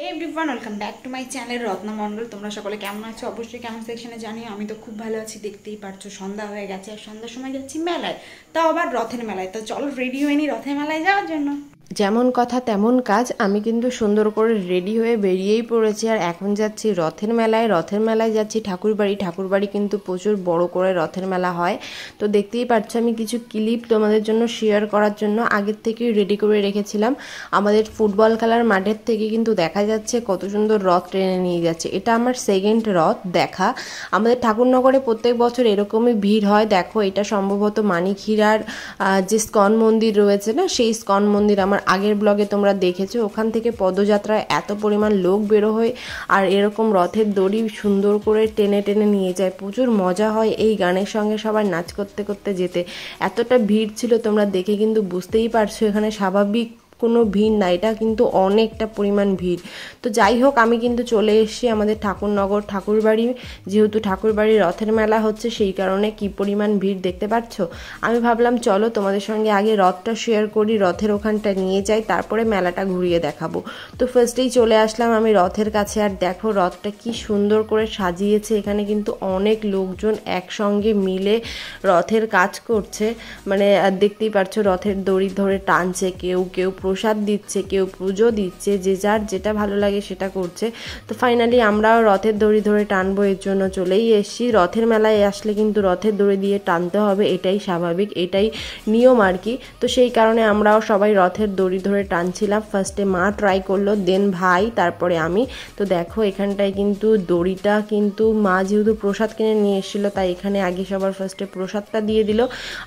Everyone welcome back to my channel Ratna Mondal. তোমরা সকলে কেমন আছো? অবশ্যই কেমন সেকশনে জানিও। আমি তো খুব ভালো আছি, দেখতেই পারছো সন্ধ্যা হয়ে গেছে আর সন্ধ্যার সময় যাচ্ছি মেলায়, তাও আবার রথের মেলায়। তো চলো রেডি হয়ে নি রথের মেলায় যাওয়ার জন্য। যেমন কথা তেমন কাজ, আমি কিন্তু সুন্দর করে রেডি হয়ে বেরিয়েই পড়েছি। আর এখন যাচ্ছি রথের মেলায়। রথের মেলায় যাচ্ছি ঠাকুরবাড়ি কিন্তু প্রচুর বড় করে রথের মেলা হয়। তো দেখতেই পাচ্ছ আমি কিছু ক্লিপ তোমাদের জন্য শেয়ার করার জন্য আগের থেকেই রেডি করে রেখেছিলাম। আমাদের ফুটবল খেলার মাঠের থেকে কিন্তু দেখা যাচ্ছে কত সুন্দর রথ টেনে নিয়ে যাচ্ছে। এটা আমার সেকেন্ড রথ দেখা। আমাদের ঠাকুরনগরে প্রত্যেক বছর এরকমই ভিড় হয়। দেখো, এটা সম্ভবত মানিকহিরার যে স্কন মন্দির রয়েছে না, সেই স্কন মন্দির আমার আগের ব্লগে তোমরা দেখেছো। ওখান থেকে পদযাত্রায় এত পরিমাণ লোক বেরো হয় আর এরকম রথের দড়ি সুন্দর করে টেনে টেনে নিয়ে যায়। প্রচুর মজা হয় এই গানের সঙ্গে সবাই নাচ করতে করতে যেতে। এতটা ভিড় ছিল, তোমরা দেখে কিন্তু বুঝতেই পারছো এখানে স্বাভাবিক কোনো ভিড় না, এটা কিন্তু অনেকটা পরিমাণ ভিড়। তো যাই হোক, আমি কিন্তু চলে এসেছি আমাদের ঠাকুরনগর ঠাকুরবাড়ি। যেহেতু ঠাকুরবাড়ির রথের মেলা হচ্ছে, সেই কারণে কি পরিমাণ ভিড় দেখতে পাচ্ছ। আমি ভাবলাম চলো তোমাদের সঙ্গে আগে রথটা শেয়ার করি, রথের ওখানটা নিয়ে যাই, তারপরে মেলাটা ঘুরিয়ে দেখাবো। তো ফার্স্টেই চলে আসলাম আমি রথের কাছে। আর দেখো রথটা কি সুন্দর করে সাজিয়েছে। এখানে কিন্তু অনেক লোকজন একসঙ্গে মিলে রথের কাজ করছে। মানে দেখতেই পাচ্ছ রথের দড়ি ধরে টানছে, কেউ কেউ প্রসাদ দিচ্ছে, কেউ পুজো দিচ্ছে, যে যার যেটা ভালো লাগে সেটা করছে। তো ফাইনালি আমরাও রথের দড়ি ধরে টানবো, এর জন্য চলেই এসেছি। রথের মেলায় আসলে কিন্তু রথের দড়ি দিয়ে টানতে হবে, এটাই স্বাভাবিক, এটাই নিয়ম আর কি। তো সেই কারণে আমরাও সবাই রথের দড়ি ধরে টানছিলাম। ফার্স্টে মা ট্রাই করলো, দেন ভাই, তারপরে আমি। তো দেখো এখানটায় কিন্তু দড়িটা কিন্তু মা যেহেতু প্রসাদ কিনে নিয়ে এসেছিলো, তাই এখানে আগে সবার ফার্স্টে প্রসাদটা দিয়ে দিল।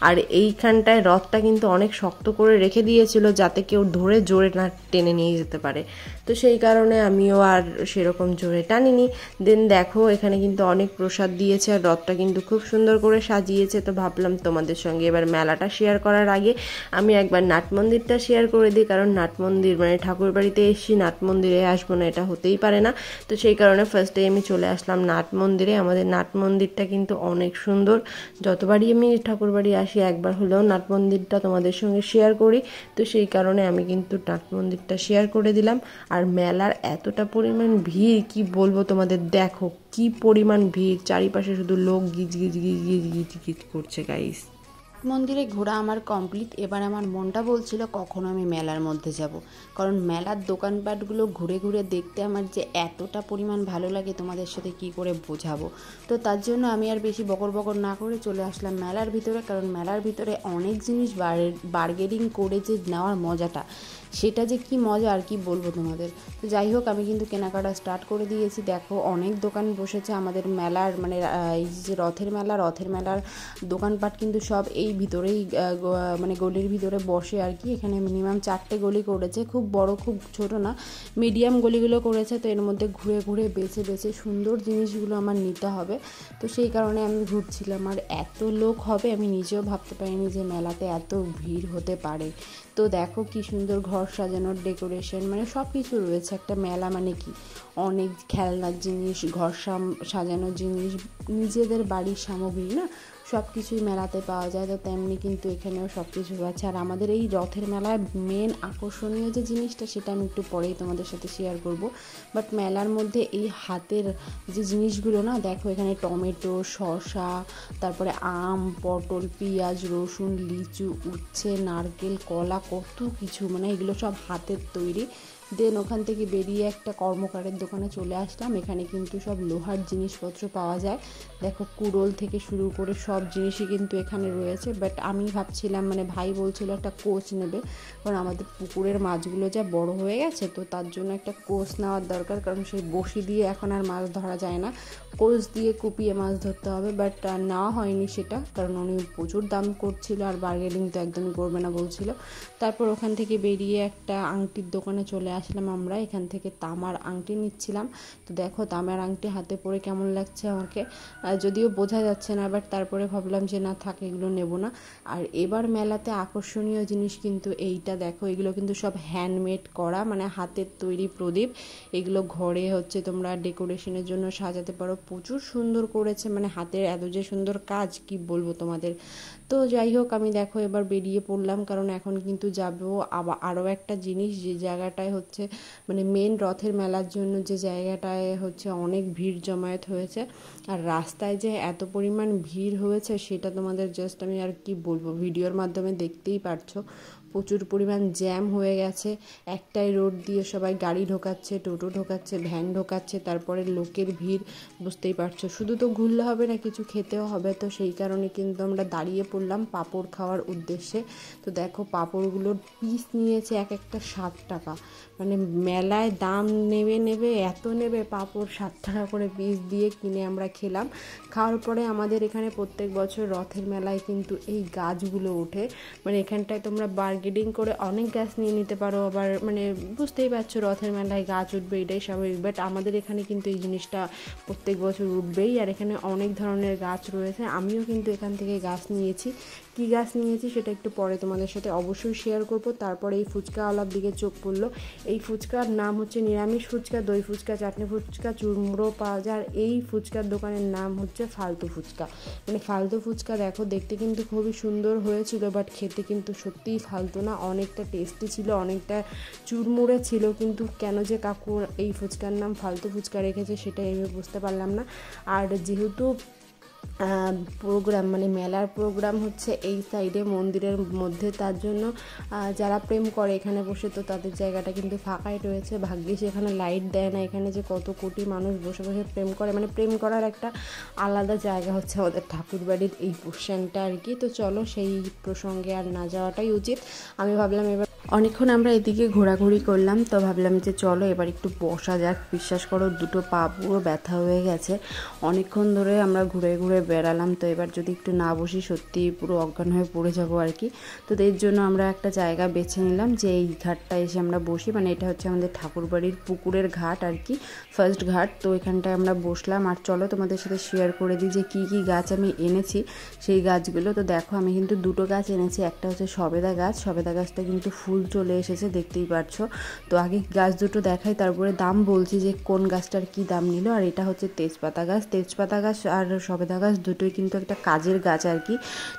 আর এইখানটায় রথটা কিন্তু অনেক শক্ত করে রেখে দিয়েছিল যাতে কেউ ধরে জোরে না টেনে নিয়ে যেতে পারে। তো সেই কারণে আমিও আর সেরকম জোরে টানিনি। দেন দেখো এখানে কিন্তু অনেক প্রসাদ দিয়েছে আর রথটা কিন্তু খুব সুন্দর করে সাজিয়েছে। তো ভাবলাম তোমাদের সঙ্গে এবার মেলাটা শেয়ার করার আগে আমি একবার নাট মন্দিরটা শেয়ার করে দিই, কারণ নাট মন্দির মানে ঠাকুর বাড়িতে এসেছি, নাট মন্দিরে আসবো না এটা হতেই পারে না। তো সেই কারণে ফার্স্টে আমি চলে আসলাম নাট মন্দিরে। আমাদের নাট মন্দিরটা কিন্তু অনেক সুন্দর। যতবারই আমি ঠাকুর বাড়ি আসি একবার হলেও নাট মন্দিরটা তোমাদের সঙ্গে শেয়ার করি। তো সেই কারণে আমি কিন্তু নাট মন্দিরটা শেয়ার করে দিলাম। আর মেলার এতটা পরিমাণ ভিড় কি বলবো তোমাদের, দেখো কি পরিমাণ ভিড়, চারিপাশে শুধু লোক গিজ গিজ গিজ গিজ গিজ গিজ করছে গাইস। মন্দিরে ঘোরা আমার কমপ্লিট। এবার আমার মনটা বলছিল কখন আমি মেলার মধ্যে যাব, কারণ মেলার দোকানপাটগুলো ঘুরে ঘুরে দেখতে আমার যে এতটা পরিমাণ ভালো লাগে তোমাদের সাথে কি করে বোঝাবো। তো তার জন্য আমি আর বেশি বকর বকর না করে চলে আসলাম মেলার ভিতরে, কারণ মেলার ভিতরে অনেক জিনিস বার্গেনিং করে যে নেওয়ার মজাটা, সেটা যে কি মজা আর কি বলবো তোমাদের। তো যাই হোক, আমি কিন্তু কেনাকাটা স্টার্ট করে দিয়েছি। দেখো অনেক দোকান বসেছে আমাদের মেলার, মানে এই যে রথের মেলার দোকানপাট কিন্তু সব এই ভিতরেই মানে গলির ভিতরে বসে আর কি। এখানে মিনিমাম 4টে গলি করেছে, খুব বড় খুব ছোট না, মিডিয়াম গলিগুলো করেছে। তো এর মধ্যে ঘুরে ঘুরে বেছে বেছে সুন্দর জিনিসগুলো আমার নিতে হবে। তো সেই কারণে আমি ঘুরছিলাম। আর এত লোক হবে আমি নিজেও ভাবতে পারিনি যে মেলাতে এত ভিড় হতে পারে। তো দেখো কি সুন্দর ঘর সাজানোর ডেকোরেশন, মানে সব কিছু রয়েছে। একটা মেলা মানে কি, অনেক খেলনার জিনিস, ঘর সাজানোর জিনিস, নিজেদের বাড়ির সামগ্রী না, সব কিছুই মেলাতে পাওয়া যায়। তো তেমনি কিন্তু এখানেও সব কিছু আছে। আর আমাদের এই রথের মেলায় মেন আকর্ষণীয় যে জিনিসটা, সেটা আমি একটু পরেই তোমাদের সাথে শেয়ার করব। বাট মেলার মধ্যে এই হাতের যে জিনিসগুলো না, দেখো এখানে টমেটো, শসা, তারপরে আম, পটল, পেঁয়াজ, রসুন, লিচু, উচ্ছে, নারকেল, কলা, কত কিছু, মানে এগুলো সব হাতের তৈরি। দেন ওখান থেকে বেরিয়ে একটা কর্মকারের দোকানে চলে আসলাম। এখানে কিন্তু সব লোহার জিনিসপত্র পাওয়া যায়। দেখো কুড়োল থেকে শুরু করে সব জিনিসই কিন্তু এখানে রয়েছে। বাট আমি ভাবছিলাম, মানে ভাই বলছিল একটা কোচ নেবে, কারণ আমাদের পুকুরের মাছগুলো যা বড় হয়ে গেছে, তো তার জন্য একটা কোচ নেওয়ার দরকার, কারণ সেই বড়শি দিয়ে এখন আর মাছ ধরা যায় না, কোচ দিয়ে কুপিয়ে মাছ ধরতে হবে। বাট নেওয়া হয়নি সেটা, কারণ উনি প্রচুর দাম করছিল আর বার্গেনিং তো একদমই করবে না বলছিল। তারপর ওখান থেকে বেরিয়ে একটা আংটির দোকানে চলে আসলাম আমরা। এখান থেকে তামার আংটি নিচ্ছিলাম। তো দেখো তামার আংটি হাতে পরে কেমন লাগছে আমাকে, যদিও বোঝা যাচ্ছে না, বাট তারপরে ভাবলাম যে না থাক, এগুলো নেব না। আর এবার মেলাতে আকর্ষণীয় জিনিস কিন্তু এইটা দেখো, এগুলো কিন্তু সব হ্যান্ডমেড করা, মানে হাতের তৈরি প্রদীপ। এগুলো ঘরে হচ্ছে তোমরা ডেকোরেশনের জন্য সাজাতে পারো, প্রচুর সুন্দর করেছে, মানে হাতের এত যে সুন্দর কাজ কি বলবো তোমাদের। তো যাই হোক, আমি দেখো এবার বেরিয়ে পড়লাম, কারণ এখন কিন্তু যাবো আবার আরও একটা জিনিস, যে জায়গাটায় হচ্ছে মানে মেন রথের মেলার জন্য যে জায়গাটায় হচ্ছে অনেক ভিড় জমায়েত হয়েছে। আর রাস্তায় যে এত পরিমাণ ভিড় হয়েছে সেটা তোমাদের জাস্ট আমি আর কি বলবো, ভিডিওর মাধ্যমে দেখতেই পারছো। প্রচুর পরিমাণ জ্যাম হয়ে গেছে, একটাই রোড দিয়ে সবাই গাড়ি ঢোকাচ্ছে, টোটো ঢোকাচ্ছে, ভ্যান ঢোকাচ্ছে, তারপরে লোকের ভিড় বুঝতেই পারছো। শুধু তো ঘুরলে হবে না, কিছু খেতেও হবে, তো সেই কারণে কিন্তু আমরা দাঁড়িয়ে পড়লাম পাঁপড় খাওয়ার উদ্দেশ্যে। তো দেখো পাঁপড়গুলোর পিস নিয়েছে এক একটা 7 টাকা, মানে মেলায় দাম নেবে এত নেবে, পাঁপড় 7 টাকা করে পিস দিয়ে কিনে আমরা খেলাম। খাওয়ার পরে আমাদের এখানে প্রত্যেক বছর রথের মেলায় কিন্তু এই গাছগুলো ওঠে, মানে এখানটায় তোমরা বার্গেনিং করে অনেক গাছ নিয়ে নিতে পারো, আবার মানে বুঝতেই পারছো রথের মেলায় গাছ উঠবে এটাই স্বাভাবিক, বাট আমাদের এখানে কিন্তু এই জিনিসটা প্রত্যেক বছর উঠবেই। আর এখানে অনেক ধরনের গাছ রয়েছে, আমিও কিন্তু এখান থেকে গাছ নিয়েছি। কী গাছ নিয়েছি সেটা একটু পরে তোমাদের সাথে অবশ্যই শেয়ার করব। তারপরে এই ফুচকাওয়ালার দিকে চোখ পড়লো। এই ফুচকার নাম হচ্ছে নিরামিষ ফুচকা, দই ফুচকা, চাটনি ফুচকা, চুরমুড়ো পাওয়া যায়। আর এই ফুচকার দোকানের নাম হচ্ছে ফালতু ফুচকা। মানে ফালতু ফুচকা দেখো দেখতে কিন্তু খুবই সুন্দর হয়েছিল, বাট খেতে কিন্তু সত্যিই ফালতু না, অনেকটা টেস্টি ছিল, অনেকটা চুরমুড়ে ছিল। কিন্তু কেন যে কাকু এই ফুচকার নাম ফালতু ফুচকা রেখেছে সেটাই আমি বুঝতে পারলাম না। আর যেহেতু প্রোগ্রাম মানে মেলার প্রোগ্রাম হচ্ছে এই সাইডে মন্দিরের মধ্যে, তার জন্য যারা প্রেম করে এখানে বসে, তো তাদের জায়গাটা কিন্তু ফাঁকাই রয়েছে। ভাগ্যিস এখানে লাইট দেয় না, এখানে যে কত কোটি মানুষ বসে বসে প্রেম করে, মানে প্রেম করার একটা আলাদা জায়গা হচ্ছে আমাদের ঠাকুরবাড়ির এই পোর্শনটা আর কি। তো চলো সেই প্রসঙ্গে আর না যাওয়াটাই উচিত। আমি ভাবলাম এবার অনেকক্ষণ আমরা এদিকে ঘোরাঘুরি করলাম, তো ভাবলাম যে চলো এবার একটু বসা যাক। বিশ্বাস করো দুটো পা পুরো ব্যথা হয়ে গেছে, অনেকক্ষণ ধরে আমরা ঘুরে ঘুরে বেড়ালাম, তো এবার যদি একটু না বসি সত্যি পুরো অজ্ঞান হয়ে পড়ে যাবো আর কি। তো এর জন্য আমরা একটা জায়গা বেছে নিলাম যে এই ঘাটটা এসে আমরা বসি, মানে এটা হচ্ছে আমাদের ঠাকুরবাড়ির পুকুরের ঘাট আর কি, ফার্স্ট ঘাট। তো এখানটায় আমরা বসলাম। আর চলো তোমাদের সাথে শেয়ার করে দিই যে কী কী গাছ আমি এনেছি সেই গাছগুলো। তো দেখো আমি কিন্তু দুটো গাছ এনেছি, একটা হচ্ছে সবেদা গাছ, সবেদা গাছটা কিন্তু ফুল চলে এসেছে দেখতেই পারছো। তো আগে গাছ দুটো দেখাই, তারপরে দাম বলছি যে কোন গাছটার কি দাম নিল। আর এটা হচ্ছে তেজপাতা গাছ, তেজপাতা গাছ আর সবেদা গাছ দুটোই কিন্তু একটা কাজের গাছ আর কি।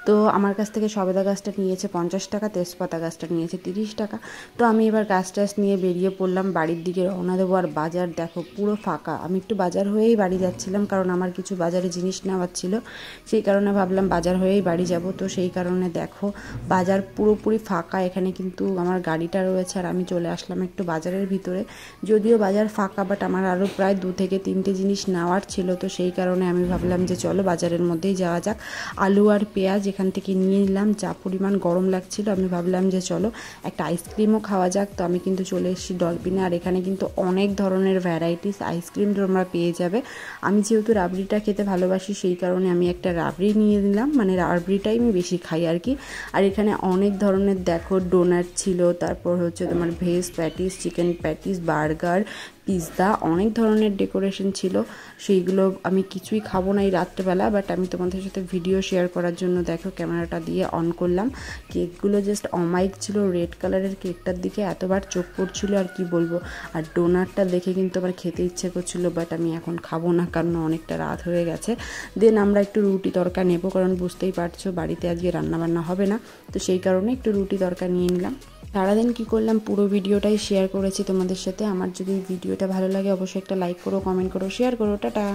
তো আমার কাছ থেকে সবেদা গাছটা নিয়েছে 50 টাকা, তেজপাতা গাছটা নিয়েছে 30 টাকা। তো আমি এবার গাছ টাছ নিয়ে বেরিয়ে পড়লাম, বাড়ির দিকে রওনা দেবো। আর বাজার দেখো পুরো ফাঁকা, আমি একটু বাজার হয়েই বাড়ি যাচ্ছিলাম, কারণ আমার কিছু বাজারে জিনিস নেওয়ার ছিল, সেই কারণে ভাবলাম বাজার হয়েই বাড়ি যাব। তো সেই কারণে দেখো বাজার পুরোপুরি ফাঁকা, এখানে কিন্তু আমার গাড়িটা রয়েছে আর আমি চলে আসলাম একটু বাজারের ভিতরে। যদিও বাজার ফাঁকা, বাট আমার আরও প্রায় 2 থেকে 3টে জিনিস নেওয়ার ছিল, তো সেই কারণে আমি ভাবলাম যে চলো বাজারের মধ্যেই যাওয়া যাক। আলু আর পেঁয়াজ এখান থেকে নিয়ে নিলাম, যা পরিমাণ গরম লাগছিল আমি ভাবলাম যে চলো একটা আইসক্রিমও খাওয়া যাক। তো আমি কিন্তু চলে এসেছি ডলফিনে, আর এখানে কিন্তু অনেক ধরনের ভ্যারাইটিস আইসক্রিম তোমরা পেয়ে যাবে। আমি যেহেতু রাবড়িটা খেতে ভালোবাসি সেই কারণে আমি একটা রাবড়ি নিয়ে নিলাম, মানে রাবড়িটাই আমি বেশি খাই আর কি। আর এখানে অনেক ধরনের দেখো ডোনাট ছিল, তারপর হচ্ছে তোমার veg patties, chicken patties, burger, pizza, অনেক ধরনের ডেকোরেশন ছিল। সেইগুলো আমি কিছুই খাবো না এই রাত্রেবেলা, বাট আমি তোমাদের সাথে ভিডিও শেয়ার করার জন্য দেখো ক্যামেরাটা দিয়ে অন করলাম। কেকগুলো জাস্ট অমাইক ছিল, রেড কালারের কেকটার দিকে এতবার চোখ পড়ছিল আর কি বলবো। আর ডোনাটটা দেখে কিন্তু আবার খেতে ইচ্ছে করছিল, বাট আমি এখন খাবো না কারণ অনেকটা রাত হয়ে গেছে। দেন আমরা একটু রুটি তরকা নেবো, কারণ বুঝতেই পারছো বাড়িতে আজকে রান্নাবান্না হবে না, তো সেই কারণে একটু রুটি তরকা নিয়ে নিলাম। সারাদিন কী করলাম পুরো ভিডিওটাই শেয়ার করেছি তোমাদের সাথে। আমার যদি ভিডিওটা ভালো লাগে অবশ্যই একটা লাইক করো, কমেন্ট করো, শেয়ার করো। টাটা।